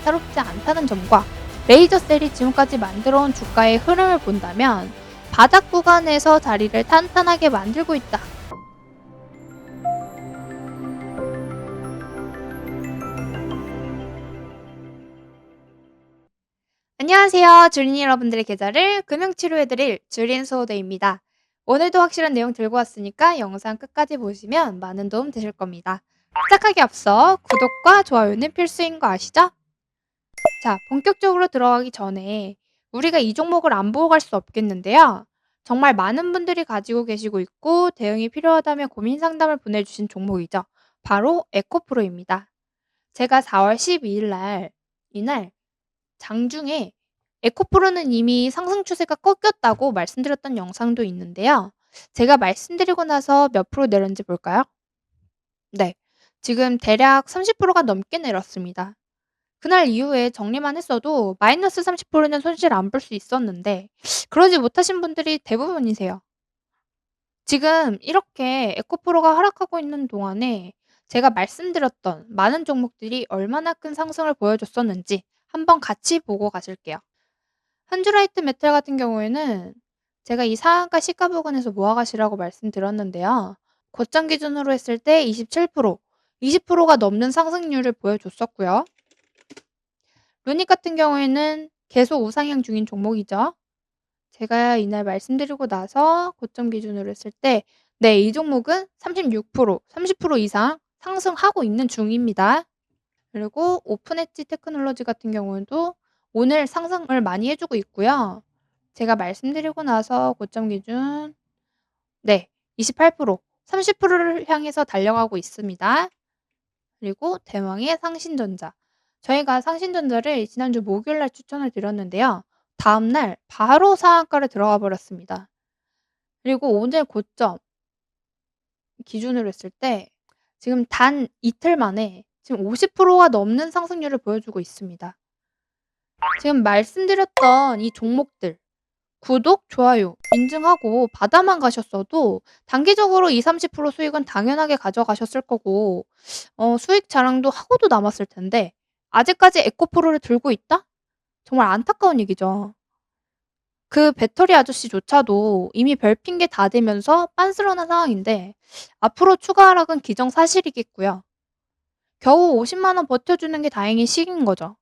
예사롭지 않다는 점과 레이저셀이 지금까지 만들어온 주가의 흐름을 본다면 바닥 구간에서 자리를 탄탄하게 만들고 있다. 안녕하세요. 주린 여러분들의 계좌를 금융치료해드릴 주린 소호대입니다. 오늘도 확실한 내용 들고 왔으니까 영상 끝까지 보시면 많은 도움 되실 겁니다. 시작하기 앞서 구독과 좋아요는 필수인 거 아시죠? 자, 본격적으로 들어가기 전에 우리가 이 종목을 안 보고 갈 수 없겠는데요. 정말 많은 분들이 가지고 계시고 있고 대응이 필요하다면 고민 상담을 보내주신 종목이죠. 바로 에코프로입니다. 제가 4월 12일 이날 장중에 에코프로는 이미 상승 추세가 꺾였다고 말씀드렸던 영상도 있는데요. 제가 말씀드리고 나서 몇 프로 내렸는지 볼까요? 네. 지금 대략 30%가 넘게 내렸습니다. 그날 이후에 정리만 했어도 마이너스 30%는 손실 안 볼 수 있었는데 그러지 못하신 분들이 대부분이세요. 지금 이렇게 에코프로가 하락하고 있는 동안에 제가 말씀드렸던 많은 종목들이 얼마나 큰 상승을 보여줬었는지 한번 같이 보고 가실게요. 한주라이트 메탈 같은 경우에는 제가 이 상한가 시가 부근에서 모아 가시라고 말씀드렸는데요. 고점 기준으로 했을 때 27%, 20%가 넘는 상승률을 보여줬었고요. 루닉 같은 경우에는 계속 우상향 중인 종목이죠. 제가 이날 말씀드리고 나서 고점 기준으로 했을 때 네, 이 종목은 36%, 30% 이상 상승하고 있는 중입니다. 그리고 오픈 엣지 테크놀로지 같은 경우도 오늘 상승을 많이 해 주고 있고요. 제가 말씀드리고 나서 고점 기준 네, 28%, 30%를 향해서 달려가고 있습니다. 그리고 대망의 상신전자. 저희가 상신전자를 지난주 목요일 날 추천을 드렸는데요. 다음 날 바로 상한가를 들어가 버렸습니다. 그리고 오늘 고점 기준으로 했을 때 지금 단 이틀 만에 지금 50%가 넘는 상승률을 보여주고 있습니다. 지금 말씀드렸던 이 종목들 구독, 좋아요, 인증하고 받아만 가셨어도 단기적으로 20-30% 수익은 당연하게 가져가셨을 거고 수익 자랑도 하고도 남았을 텐데 아직까지 에코프로를 들고 있다? 정말 안타까운 얘기죠. 그 배터리 아저씨조차도 이미 별 핑계 다 대면서 빤스런한 상황인데 앞으로 추가 하락은 기정사실이겠고요. 겨우 50만 원 버텨주는 게 다행인 시기인 거죠.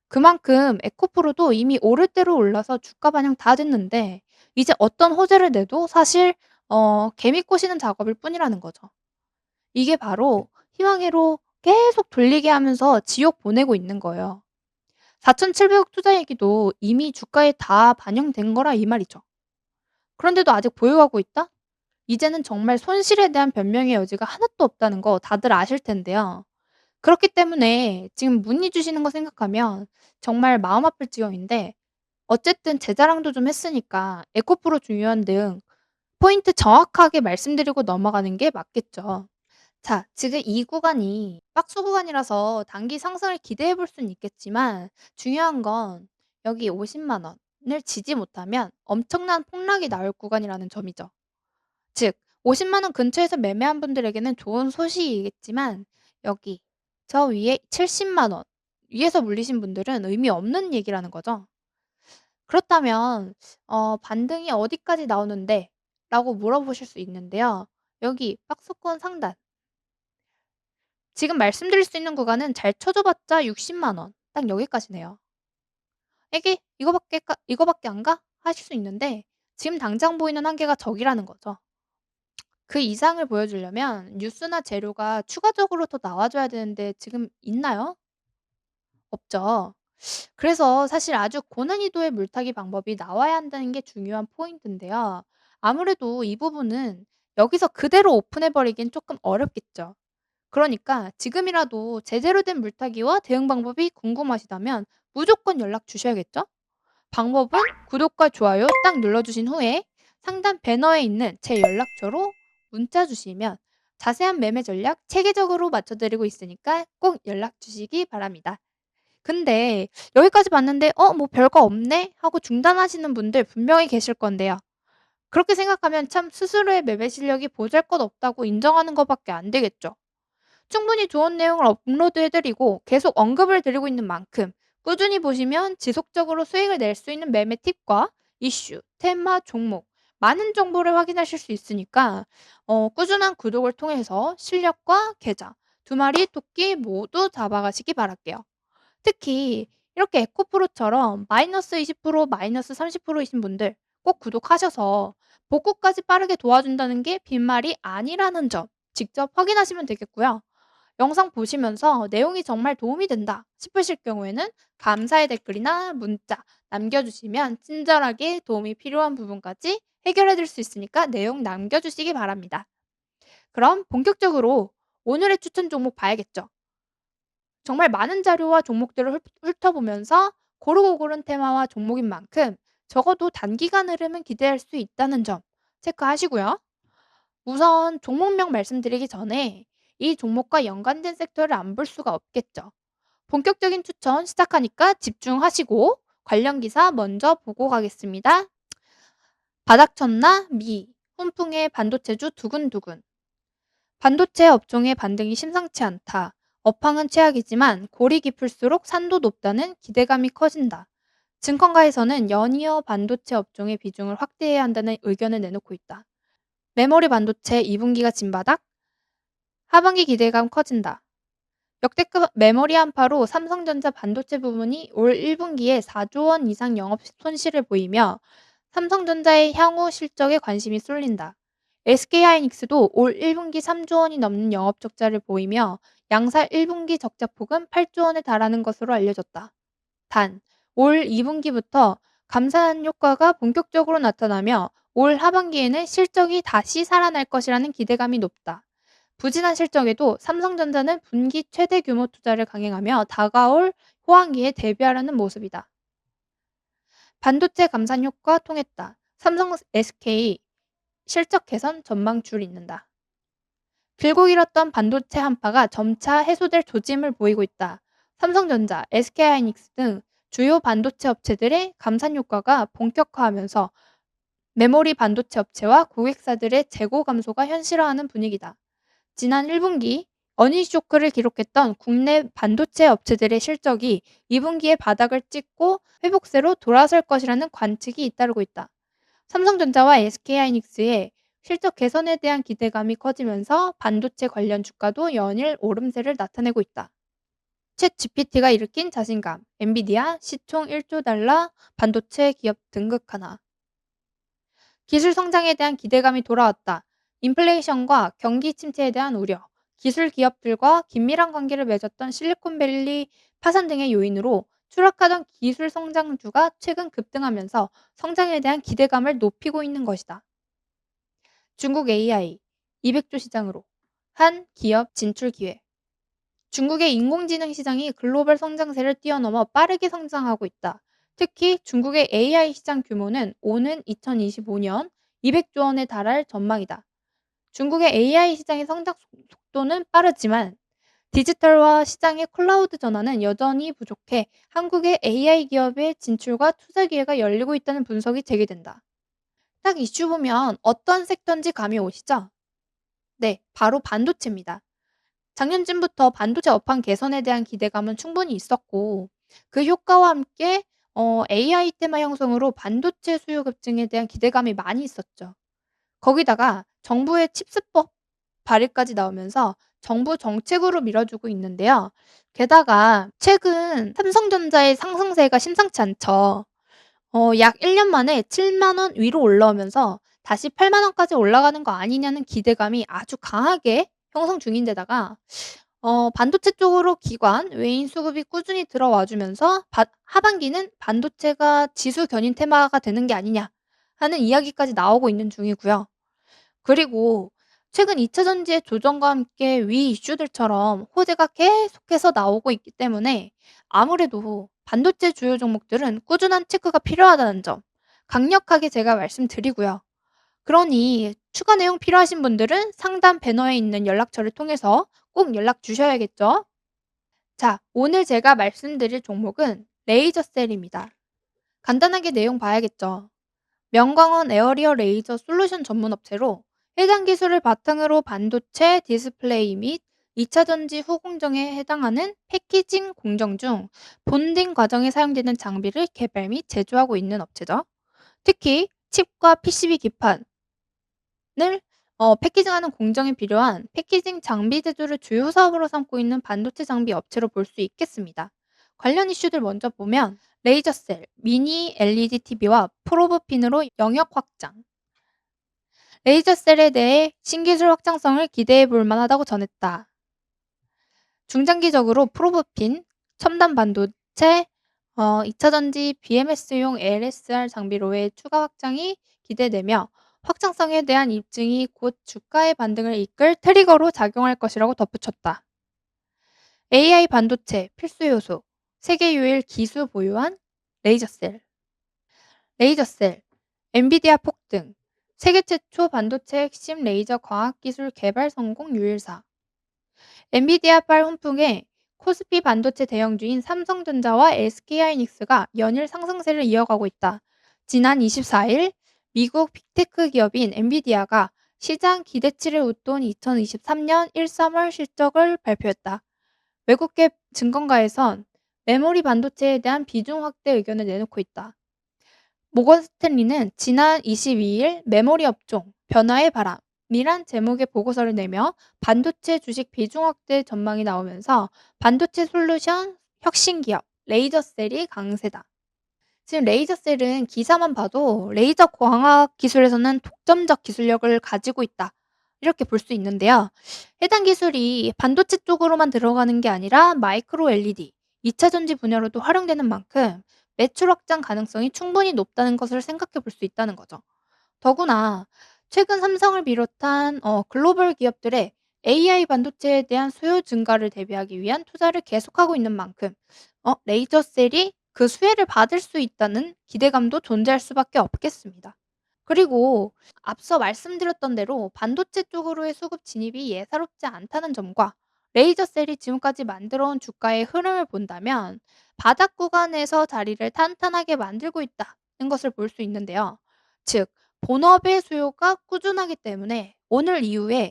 그만큼 에코프로도 이미 오를 대로 올라서 주가 반영 다 됐는데 이제 어떤 호재를 내도 사실 개미 꼬시는 작업일 뿐이라는 거죠. 이게 바로 희망회로 계속 돌리게 하면서 지옥 보내고 있는 거예요. 4,700억 투자 얘기도 이미 주가에 다 반영된 거라 이 말이죠. 그런데도 아직 보유하고 있다? 이제는 정말 손실에 대한 변명의 여지가 하나도 없다는 거 다들 아실 텐데요. 그렇기 때문에 지금 문의 주시는 거 생각하면 정말 마음 아플 지경인데 어쨌든 제 자랑도 좀 했으니까 에코프로 중요한 등 포인트 정확하게 말씀드리고 넘어가는 게 맞겠죠. 자, 지금 이 구간이 박스 구간이라서 단기 상승을 기대해 볼 수는 있겠지만 중요한 건 여기 50만 원을 지지 못하면 엄청난 폭락이 나올 구간이라는 점이죠. 즉 50만 원 근처에서 매매한 분들에게는 좋은 소식이겠지만 여기 저 위에 70만 원 위에서 물리신 분들은 의미 없는 얘기라는 거죠. 그렇다면 "반등이 어디까지 나오는데?" 라고 물어보실 수 있는데요. 여기 박스권 상단 지금 말씀드릴 수 있는 구간은 잘 쳐줘 봤자 60만 원. 딱 여기까지네요. 이게 '이거밖에 안 가?' 하실 수 있는데 지금 당장 보이는 한계가 저기라는 거죠. 그 이상을 보여주려면 뉴스나 재료가 추가적으로 더 나와 줘야 되는데 지금 있나요? 없죠. 그래서 사실 아주 고난이도의 물타기 방법이 나와야 한다는 게 중요한 포인트인데요. 아무래도 이 부분은 여기서 그대로 오픈해 버리긴 조금 어렵겠죠. 그러니까 지금이라도 제대로 된 물타기와 대응 방법이 궁금하시다면 무조건 연락 주셔야겠죠? 방법은 구독과 좋아요 딱 눌러주신 후에 상단 배너에 있는 제 연락처로 문자 주시면 자세한 매매 전략 체계적으로 맞춰드리고 있으니까 꼭 연락 주시기 바랍니다. 근데 여기까지 봤는데 '어 뭐 별거 없네.' 하고 중단하시는 분들 분명히 계실 건데요. 그렇게 생각하면 참 스스로의 매매 실력이 보잘것없다고 인정하는 것 밖에 안 되겠죠. 충분히 좋은 내용을 업로드해드리고 계속 언급을 드리고 있는 만큼 꾸준히 보시면 지속적으로 수익을 낼 수 있는 매매 팁과 이슈, 테마, 종목, 많은 정보를 확인하실 수 있으니까 꾸준한 구독을 통해서 실력과 계좌, 두 마리 토끼 모두 잡아가시기 바랄게요. 특히 이렇게 에코프로처럼 마이너스 20%, 마이너스 30%이신 분들 꼭 구독하셔서 복구까지 빠르게 도와준다는 게 빈말이 아니라는 점 직접 확인하시면 되겠고요. 영상 보시면서 내용이 정말 도움이 된다 싶으실 경우에는 감사의 댓글이나 문자 남겨주시면 친절하게 도움이 필요한 부분까지 해결해 드릴 수 있으니까 내용 남겨주시기 바랍니다. 그럼 본격적으로 오늘의 추천 종목 봐야겠죠. 정말 많은 자료와 종목들을 훑어보면서 고르고 고른 테마와 종목인 만큼 적어도 단기간 흐름은 기대할 수 있다는 점 체크하시고요. 우선 종목명 말씀드리기 전에 이 종목과 연관된 섹터를 안 볼 수가 없겠죠. 본격적인 추천 시작하니까 집중하시고 관련 기사 먼저 보고 가겠습니다. 바닥 쳤나? 미. 훈풍의 반도체주 두근두근. 반도체 업종의 반등이 심상치 않다. 업황은 최악이지만 골이 깊을수록 산도 높다는 기대감이 커진다. 증권가에서는 연이어 반도체 업종의 비중을 확대해야 한다는 의견을 내놓고 있다. 메모리 반도체 2분기가 진바닥? 하반기 기대감 커진다. 역대급 메모리 한파로 삼성전자 반도체 부문이 올 1분기에 4조 원 이상 영업 손실을 보이며 삼성전자의 향후 실적에 관심이 쏠린다. SK하이닉스도 올 1분기 3조 원이 넘는 영업 적자를 보이며 양사 1분기 적자폭은 8조 원에 달하는 것으로 알려졌다. 단, 올 2분기부터 감산 효과가 본격적으로 나타나며 올 하반기에는 실적이 다시 살아날 것이라는 기대감이 높다. 부진한 실적에도 삼성전자는 분기 최대 규모 투자를 강행하며 다가올 호황기에 대비하려는 모습이다. 반도체 감산 효과 통했다. 삼성 SK 실적 개선 전망 줄 잇는다. 길고 길었던 반도체 한파가 점차 해소될 조짐을 보이고 있다. 삼성전자, SK하이닉스 등 주요 반도체 업체들의 감산 효과가 본격화하면서 메모리 반도체 업체와 고객사들의 재고 감소가 현실화하는 분위기다. 지난 1분기 어닝 쇼크를 기록했던 국내 반도체 업체들의 실적이 2분기에 바닥을 찍고 회복세로 돌아설 것이라는 관측이 잇따르고 있다. 삼성전자와 SK하이닉스의 실적 개선에 대한 기대감이 커지면서 반도체 관련 주가도 연일 오름세를 나타내고 있다. 챗 GPT가 일으킨 자신감, 엔비디아 시총 1조 달러 반도체 기업 등극 하나. 기술 성장에 대한 기대감이 돌아왔다. 인플레이션과 경기 침체에 대한 우려, 기술 기업들과 긴밀한 관계를 맺었던 실리콘밸리 파산 등의 요인으로 추락하던 기술 성장주가 최근 급등하면서 성장에 대한 기대감을 높이고 있는 것이다. 중국 AI 200조 시장으로 한 기업 진출 기회. 중국의 인공지능 시장이 글로벌 성장세를 뛰어넘어 빠르게 성장하고 있다. 특히 중국의 AI 시장 규모는 오는 2025년 200조 원에 달할 전망이다. 중국의 AI 시장의 성장 속도는 빠르지만 디지털화 시장의 클라우드 전환은 여전히 부족해 한국의 AI 기업의 진출과 투자 기회가 열리고 있다는 분석이 제기된다. 딱 이슈 보면 어떤 섹터인지 감이 오시죠? 네, 바로 반도체입니다. 작년쯤부터 반도체 업황 개선에 대한 기대감은 충분히 있었고 그 효과와 함께 AI 테마 형성으로 반도체 수요 급증에 대한 기대감이 많이 있었죠. 거기다가 정부의 칩스법 발의까지 나오면서 정부 정책으로 밀어주고 있는데요. 게다가 최근 삼성전자의 상승세가 심상치 않죠. 약 1년 만에 7만 원 위로 올라오면서 다시 8만 원까지 올라가는 거 아니냐는 기대감이 아주 강하게 형성 중인데다가 반도체 쪽으로 기관, 외인 수급이 꾸준히 들어와 주면서 하반기는 반도체가 지수 견인 테마가 되는 게 아니냐 하는 이야기까지 나오고 있는 중이고요. 그리고 최근 2차 전지의 조정과 함께 위 이슈들처럼 호재가 계속해서 나오고 있기 때문에 아무래도 반도체 주요 종목들은 꾸준한 체크가 필요하다는 점 강력하게 제가 말씀드리고요. 그러니 추가 내용 필요하신 분들은 상단 배너에 있는 연락처를 통해서 꼭 연락 주셔야겠죠. 자, 오늘 제가 말씀드릴 종목은 레이저셀입니다. 간단하게 내용 봐야겠죠. 명광원 에어리어 레이저 솔루션 전문 업체로 해당 기술을 바탕으로 반도체, 디스플레이 및 2차 전지 후 공정에 해당하는 패키징 공정 중 본딩 과정에 사용되는 장비를 개발 및 제조하고 있는 업체죠. 특히 칩과 PCB 기판을 패키징하는 공정에 필요한 패키징 장비 제조를 주요 사업으로 삼고 있는 반도체 장비 업체로 볼 수 있겠습니다. 관련 이슈들 먼저 보면 레이저 셀, 미니 LED TV와 프로브 핀으로 영역 확장, 레이저 셀에 대해 신기술 확장성을 기대해 볼 만하다고 전했다. 중장기적으로 프로브핀, 첨단 반도체, 2차 전지 BMS용 LSR 장비로의 추가 확장이 기대되며 확장성에 대한 입증이 곧 주가의 반등을 이끌 트리거로 작용할 것이라고 덧붙였다. AI 반도체 필수 요소, 세계 유일 기수 보유한 레이저셀, 레이저셀, 엔비디아 폭등, 세계 최초 반도체 핵심 레이저 과학기술 개발 성공 유일사, 엔비디아발 훈풍에 코스피 반도체 대형주인 삼성전자와 SK하이닉스가 연일 상승세를 이어가고 있다. 지난 24일 미국 빅테크 기업인 엔비디아가 시장 기대치를 웃돈 2023년 1-3월 실적을 발표했다. 외국계 증권가에선 메모리 반도체에 대한 비중 확대 의견을 내놓고 있다. 모건 스탠리는 지난 22일 메모리 업종 변화의 바람이란 제목의 보고서를 내며 반도체 주식 비중 확대 전망이 나오면서 반도체 솔루션 혁신 기업 레이저셀이 강세다. 지금 레이저셀은 기사만 봐도 레이저 광학 기술에서는 독점적 기술력을 가지고 있다. 이렇게 볼 수 있는데요. 해당 기술이 반도체 쪽으로만 들어가는 게 아니라 마이크로 LED, 2차 전지 분야로도 활용되는 만큼 매출 확장 가능성이 충분히 높다는 것을 생각해 볼 수 있다는 거죠. 더구나 최근 삼성을 비롯한 글로벌 기업들의 AI 반도체에 대한 수요 증가를 대비하기 위한 투자를 계속하고 있는 만큼 레이저셀이 그 수혜를 받을 수 있다는 기대감도 존재할 수밖에 없겠습니다. 그리고 앞서 말씀드렸던 대로 반도체 쪽으로의 수급 진입이 예사롭지 않다는 점과 레이저셀이 지금까지 만들어온 주가의 흐름을 본다면 바닥 구간에서 자리를 탄탄하게 만들고 있다는 것을 볼 수 있는데요. 즉, 본업의 수요가 꾸준하기 때문에 오늘 이후에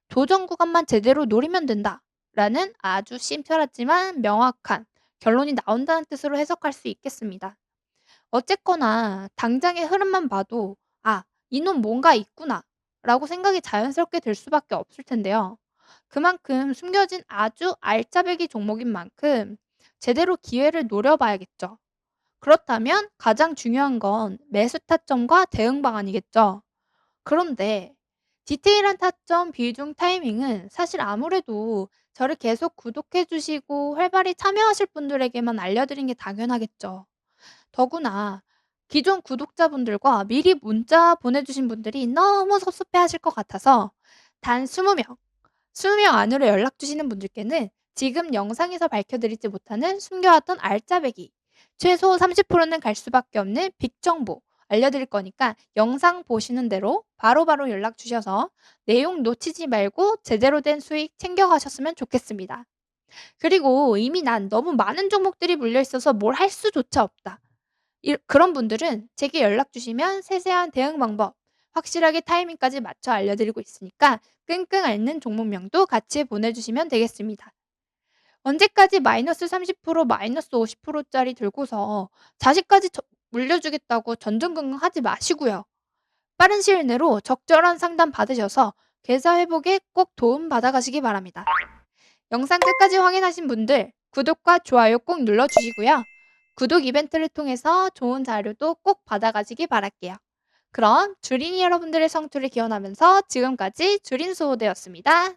조정 구간만 제대로 노리면 된다라는 아주 심플하지만 명확한 결론이 나온다는 뜻으로 해석할 수 있겠습니다. 어쨌거나 당장의 흐름만 봐도 '아 이놈 뭔가 있구나.'라고 생각이 자연스럽게 들 수밖에 없을 텐데요. 그만큼 숨겨진 아주 알짜배기 종목인 만큼 제대로 기회를 노려봐야겠죠. 그렇다면 가장 중요한 건 매수 타점과 대응 방안이겠죠. 그런데 디테일한 타점, 비중, 타이밍은 사실 아무래도 저를 계속 구독해 주시고 활발히 참여하실 분들에게만 알려드린 게 당연하겠죠. 더구나 기존 구독자분들과 미리 문자 보내주신 분들이 너무 섭섭해하실 것 같아서 단 20명, 20명 안으로 연락 주시는 분들께는 지금 영상에서 밝혀드리지 못하는 숨겨왔던 알짜배기, 최소 30%는 갈 수밖에 없는 빅 정보 알려드릴 거니까 영상 보시는 대로 바로바로 연락 주셔서 내용 놓치지 말고 제대로 된 수익 챙겨가셨으면 좋겠습니다. 그리고 이미 난 너무 많은 종목들이 물려있어서 뭘 할 수조차 없다. 그런 분들은 제게 연락 주시면 세세한 대응 방법, 확실하게 타이밍까지 맞춰 알려드리고 있으니까 끙끙 앓는 종목명도 같이 보내주시면 되겠습니다. 언제까지 마이너스 30%, 마이너스 50%짜리 들고서 자식까지 물려주겠다고 전전긍긍하지 마시고요. 빠른 시일 내로 적절한 상담 받으셔서 계좌 회복에 꼭 도움 받아가시기 바랍니다. 영상 끝까지 확인하신 분들 구독과 좋아요 꼭 눌러주시고요. 구독 이벤트를 통해서 좋은 자료도 꼭 받아가시기 바랄게요. 그럼 주린이 여러분들의 성투를 기원하면서 지금까지 주린수호대였습니다.